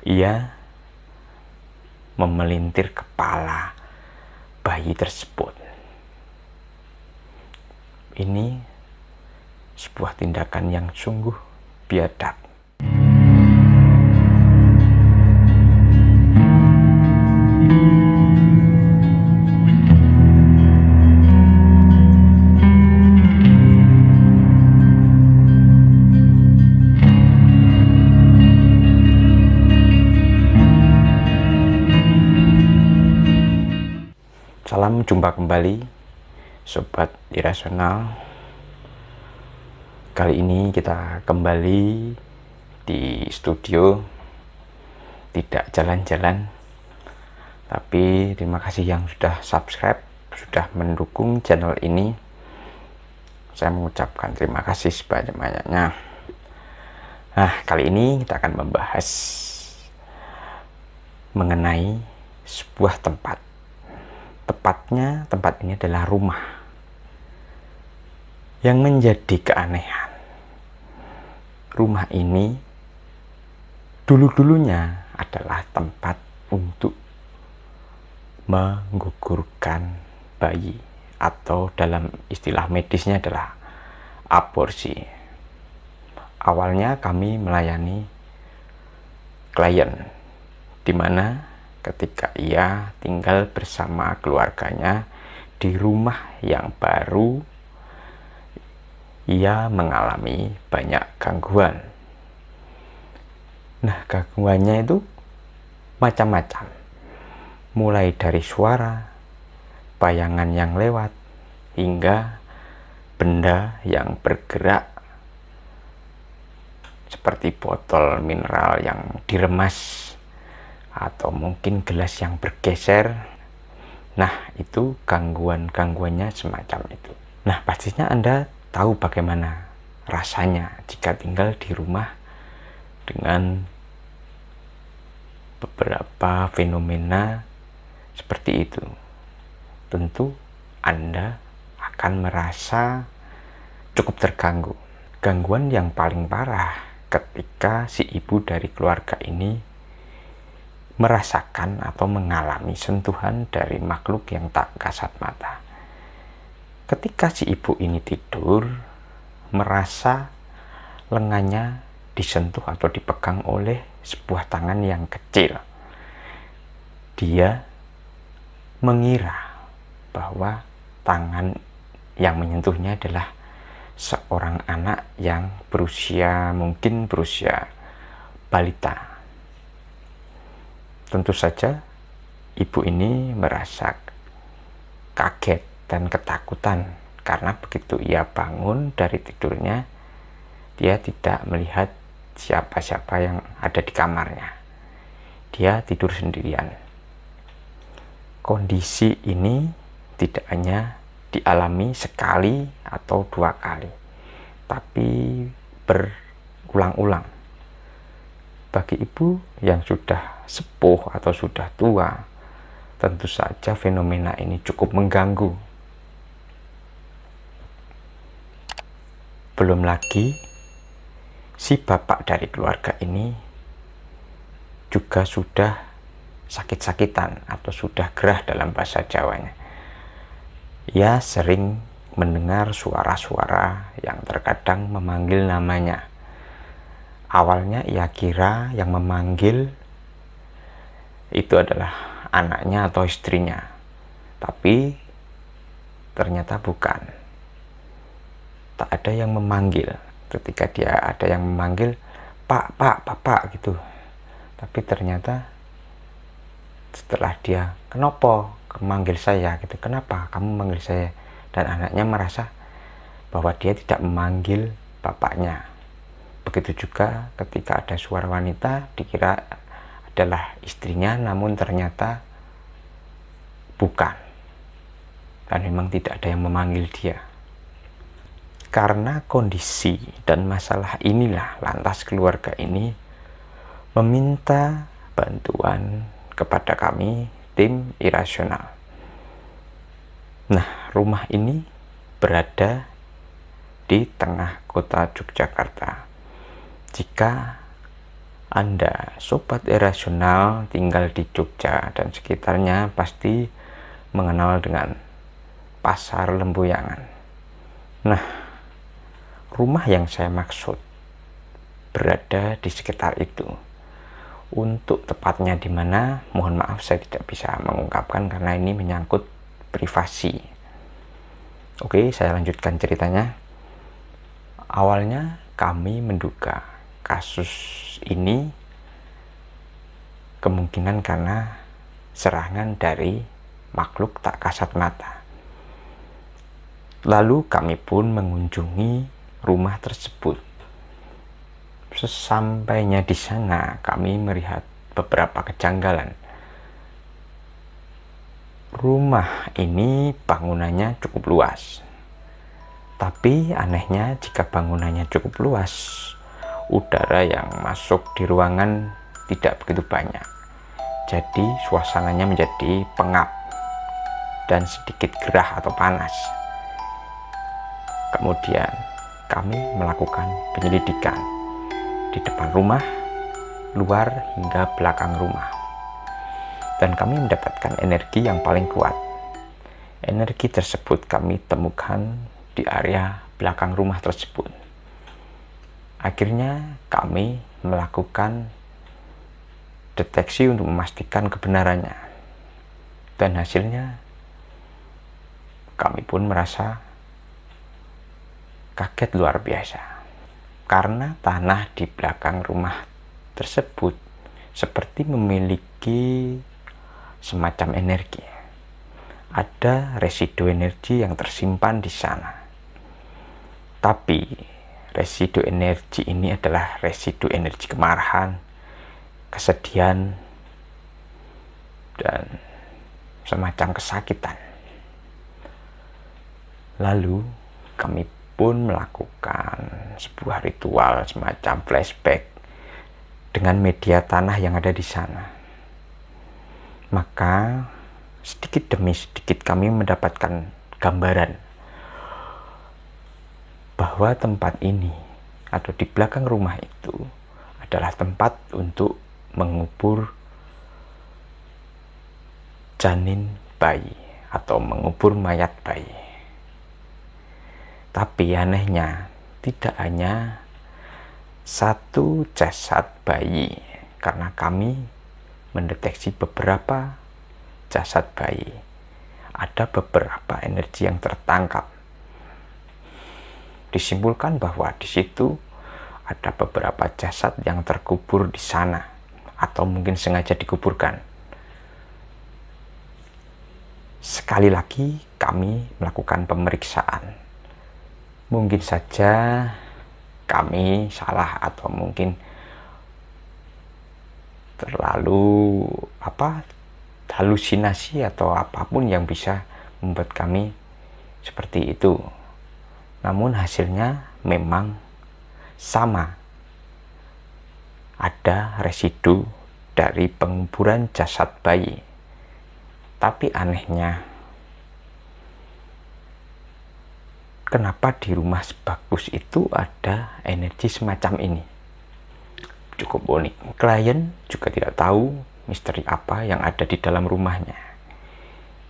Ia memelintir kepala bayi tersebut. Ini sebuah tindakan yang sungguh biadab. Salam jumpa kembali Sobat Irasional. Kali ini kita kembali di studio, tidak jalan-jalan, tapi terima kasih yang sudah subscribe, sudah mendukung channel ini. Saya mengucapkan terima kasih sebanyak-banyaknya. Nah, kali ini kita akan membahas mengenai sebuah tempat. Tepatnya tempat ini adalah rumah. Yang menjadi keanehan, rumah ini dulu-dulunya adalah tempat untuk menggugurkan bayi, atau dalam istilah medisnya adalah aborsi. Awalnya kami melayani klien, di mana ketika ia tinggal bersama keluarganya di rumah yang baru, ia mengalami banyak gangguan. Nah, gangguannya itu macam-macam, mulai dari suara, bayangan yang lewat, hingga benda yang bergerak seperti botol mineral yang diremas, atau mungkin gelas yang bergeser. Nah, itu gangguan-gangguannya semacam itu. Nah, pastinya Anda tahu bagaimana rasanya jika tinggal di rumah dengan beberapa fenomena seperti itu. Tentu Anda akan merasa cukup terganggu. Gangguan yang paling parah ketika si ibu dari keluarga ini merasakan atau mengalami sentuhan dari makhluk yang tak kasat mata. Ketika si ibu ini tidur, merasa lengannya disentuh atau dipegang oleh sebuah tangan yang kecil. Dia mengira bahwa tangan yang menyentuhnya adalah seorang anak yang mungkin berusia balita. Tentu saja ibu ini merasa kaget dan ketakutan, karena begitu ia bangun dari tidurnya, dia tidak melihat siapa-siapa yang ada di kamarnya. Dia tidur sendirian. Kondisi ini tidak hanya dialami sekali atau dua kali, tapi berulang-ulang. Bagi ibu yang sudah sepuh atau sudah tua, tentu saja fenomena ini cukup mengganggu. Belum lagi si bapak dari keluarga ini juga sudah sakit-sakitan atau sudah gerah dalam bahasa Jawanya. Ia sering mendengar suara-suara yang terkadang memanggil namanya. Awalnya ia kira yang memanggil itu adalah anaknya atau istrinya, tapi ternyata bukan. Tak ada yang memanggil. Ketika dia ada yang memanggil, "Pak, Pak, Bapak," gitu. Tapi ternyata setelah dia, "Kenapa memanggil saya?" gitu. "Kenapa kamu memanggil saya?" Dan anaknya merasa bahwa dia tidak memanggil bapaknya. Begitu juga ketika ada suara wanita, dikira adalah istrinya, namun ternyata bukan. Dan memang tidak ada yang memanggil dia. Karena kondisi dan masalah inilah, lantas keluarga ini meminta bantuan kepada kami, tim Irasional. Nah, rumah ini berada di tengah kota Yogyakarta. Jika Anda sobat irasional tinggal di Jogja dan sekitarnya pasti mengenal dengan Pasar Lempuyangan. Nah, rumah yang saya maksud berada di sekitar itu. Untuk tepatnya di mana, mohon maaf saya tidak bisa mengungkapkan karena ini menyangkut privasi. Oke, saya lanjutkan ceritanya. Awalnya kami menduga kasus ini kemungkinan karena serangan dari makhluk tak kasat mata. Lalu kami pun mengunjungi rumah tersebut. Sesampainya di sana, kami melihat beberapa kejanggalan. Rumah ini bangunannya cukup luas. Tapi anehnya jika bangunannya cukup luas, udara yang masuk di ruangan tidak begitu banyak. Jadi suasananya menjadi pengap dan sedikit gerah atau panas. Kemudian kami melakukan penyelidikan di depan rumah, luar hingga belakang rumah. Dan kami mendapatkan energi yang paling kuat. Energi tersebut kami temukan di area belakang rumah tersebut. Akhirnya kami melakukan deteksi untuk memastikan kebenarannya. Dan hasilnya kami pun merasa kaget luar biasa. Karena tanah di belakang rumah tersebut seperti memiliki semacam energi. Ada residu energi yang tersimpan di sana. Tapi residu energi ini adalah residu energi kemarahan, kesedihan, dan semacam kesakitan. Lalu kami pun melakukan sebuah ritual semacam flashback dengan media tanah yang ada di sana. Maka sedikit demi sedikit kami mendapatkan gambaran bahwa tempat ini atau di belakang rumah itu adalah tempat untuk mengubur janin bayi atau mengubur mayat bayi. Tapi anehnya tidak hanya satu jasad bayi, karena kami mendeteksi beberapa jasad bayi. Ada beberapa energi yang tertangkap. Disimpulkan bahwa di situ ada beberapa jasad yang terkubur di sana, atau mungkin sengaja dikuburkan. Sekali lagi kami melakukan pemeriksaan. Mungkin saja kami salah atau mungkin terlalu halusinasi atau apapun yang bisa membuat kami seperti itu. Namun hasilnya memang sama. Ada residu dari penguburan jasad bayi. Tapi anehnya, kenapa di rumah sebagus itu ada energi semacam ini? Cukup unik. Klien juga tidak tahu misteri apa yang ada di dalam rumahnya.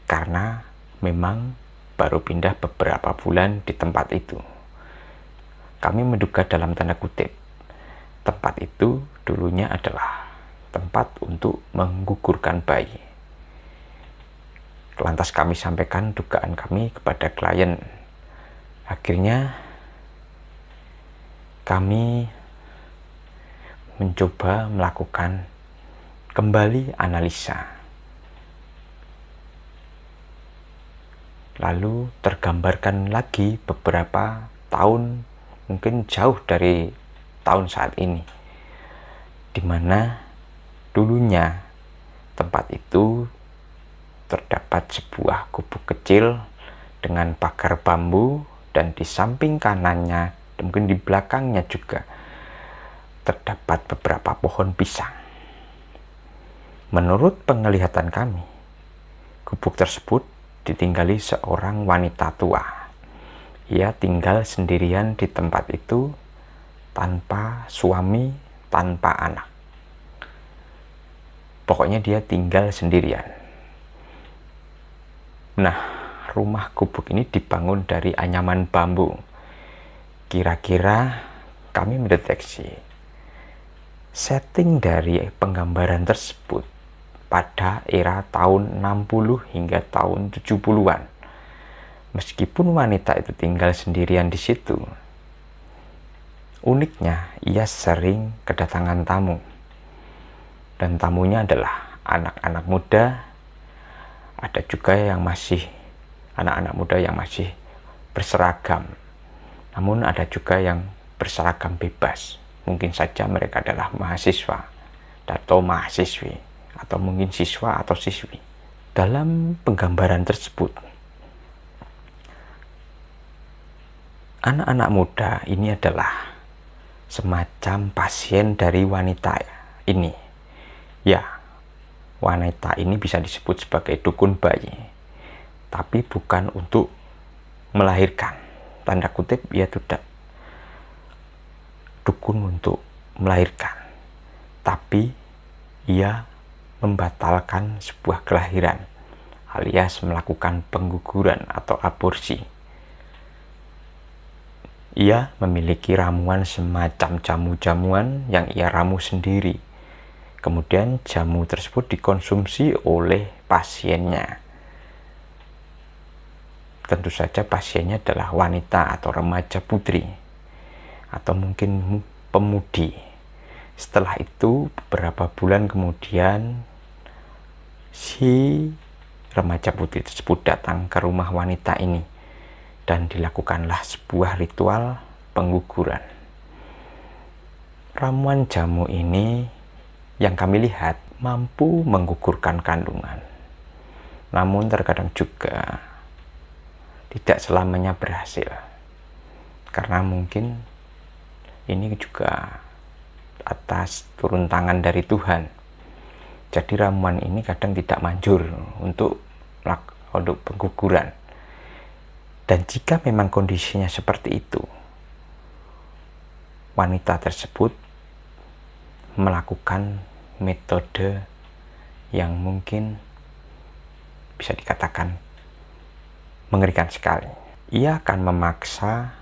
Karena memang baru pindah beberapa bulan di tempat itu. Kami menduga dalam tanda kutip, tempat itu dulunya adalah tempat untuk menggugurkan bayi. Lantas kami sampaikan dugaan kami kepada klien. Akhirnya kami mencoba melakukan kembali analisa. Lalu tergambarkan lagi beberapa tahun, mungkin jauh dari tahun saat ini, di mana dulunya tempat itu terdapat sebuah gubuk kecil dengan pagar bambu. Dan di samping kanannya, mungkin di belakangnya juga terdapat beberapa pohon pisang. Menurut penglihatan kami, gubuk tersebut ditinggali seorang wanita tua. Ia tinggal sendirian di tempat itu tanpa suami, tanpa anak. Pokoknya dia tinggal sendirian. Nah, rumah gubuk ini dibangun dari anyaman bambu. Kira-kira kami mendeteksi setting dari penggambaran tersebut pada era tahun 60 hingga tahun 70-an. Meskipun wanita itu tinggal sendirian di situ, uniknya ia sering kedatangan tamu. Dan tamunya adalah anak-anak muda, ada juga yang masih anak-anak muda yang masih berseragam. Namun ada juga yang berseragam bebas. Mungkin saja mereka adalah mahasiswa atau mahasiswi, atau mungkin siswa atau siswi. Dalam penggambaran tersebut, anak-anak muda ini adalah semacam pasien dari wanita ini. Ya, wanita ini bisa disebut sebagai dukun bayi, tapi bukan untuk melahirkan. Tanda kutip, ia tidak dukun untuk melahirkan, tapi ia membatalkan sebuah kelahiran, alias melakukan pengguguran atau aborsi. Ia memiliki ramuan semacam jamu-jamuan yang ia ramu sendiri. Kemudian jamu tersebut dikonsumsi oleh pasiennya. Tentu saja pasiennya adalah wanita atau remaja putri, atau mungkin pemudi. Setelah itu, beberapa bulan kemudian, si remaja putri tersebut datang ke rumah wanita ini dan dilakukanlah sebuah ritual pengguguran. Ramuan jamu ini yang kami lihat mampu menggugurkan kandungan. Namun terkadang juga tidak selamanya berhasil. Karena mungkin ini juga atas turun tangan dari Tuhan. Jadi ramuan ini kadang tidak manjur untuk pengguguran. Dan jika memang kondisinya seperti itu, wanita tersebut melakukan metode yang mungkin bisa dikatakan mengerikan sekali. Ia akan memaksa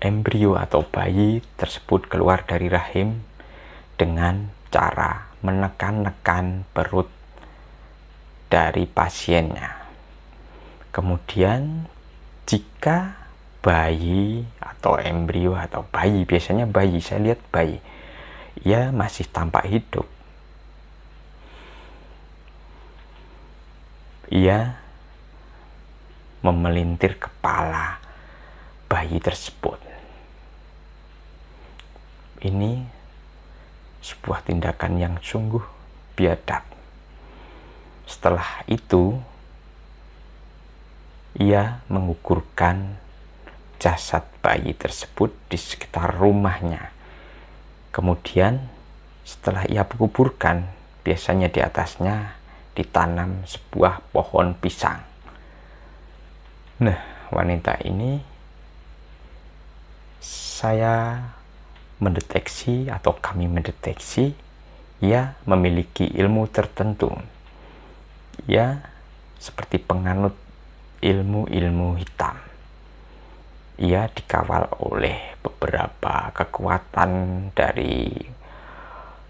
embrio atau bayi tersebut keluar dari rahim dengan cara menekan-nekan perut dari pasiennya. Kemudian jika bayi atau embrio atau bayi, biasanya bayi, saya lihat bayi, ia masih tampak hidup, ia memelintir kepala bayi tersebut. Ini sebuah tindakan yang sungguh biadab. Setelah itu, ia menggugurkan jasad bayi tersebut di sekitar rumahnya. Kemudian setelah ia kuburkan, biasanya di atasnya ditanam sebuah pohon pisang. Nah, wanita ini saya mendeteksi atau kami mendeteksi ia memiliki ilmu tertentu. Ia seperti penganut ilmu-ilmu hitam. Ia dikawal oleh beberapa kekuatan dari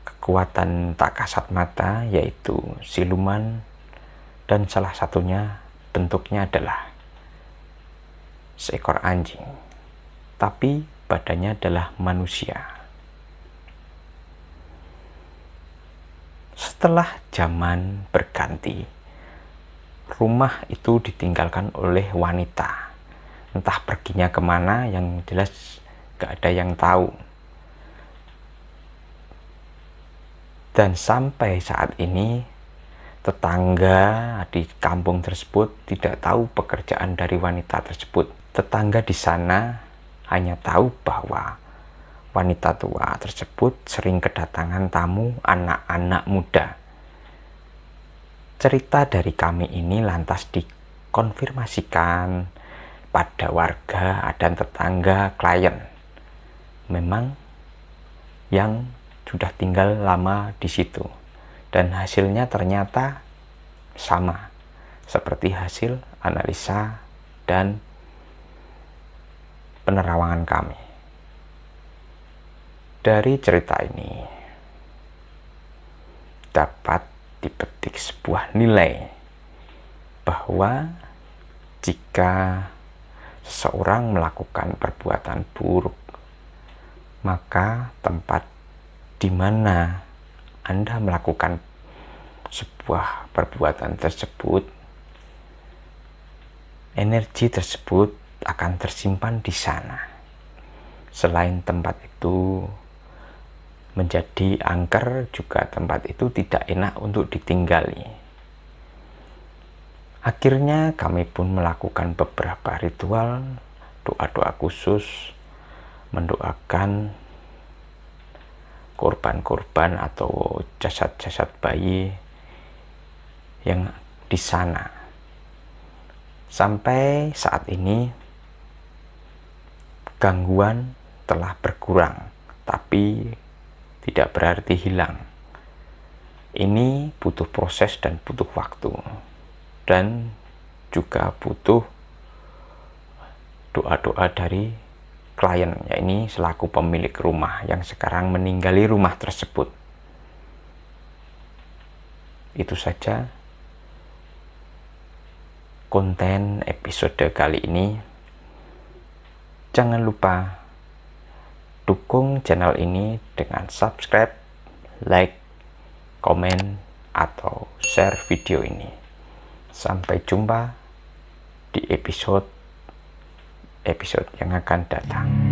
kekuatan tak kasat mata, yaitu siluman, dan salah satunya bentuknya adalah seekor anjing, tapi badannya adalah manusia. Setelah zaman berganti, rumah itu ditinggalkan oleh wanita. Entah perginya kemana, yang jelas gak ada yang tahu. Dan sampai saat ini, tetangga di kampung tersebut tidak tahu pekerjaan dari wanita tersebut. Tetangga di sana hanya tahu bahwa wanita tua tersebut sering kedatangan tamu anak-anak muda. Cerita dari kami ini lantas dikonfirmasikan pada warga dan tetangga klien. Memang yang sudah tinggal lama di situ, dan hasilnya ternyata sama seperti hasil analisa dan penerawangan kami. Dari cerita ini dapat dipetik sebuah nilai bahwa jika seseorang melakukan perbuatan buruk, maka tempat di mana Anda melakukan sebuah perbuatan tersebut, energi tersebut akan tersimpan di sana. Selain tempat itu menjadi angker, juga tempat itu tidak enak untuk ditinggali. Akhirnya kami pun melakukan beberapa ritual, doa-doa khusus, mendoakan korban-korban atau jasad-jasad bayi yang di sana. Sampai saat ini gangguan telah berkurang, tapi tidak berarti hilang. Ini butuh proses dan butuh waktu, dan juga butuh doa-doa dari klien, yakni selaku pemilik rumah yang sekarang meninggali rumah tersebut. Itu saja konten episode kali ini. Jangan lupa dukung channel ini dengan subscribe, like, komen, atau share video ini. Sampai jumpa di episode yang akan datang.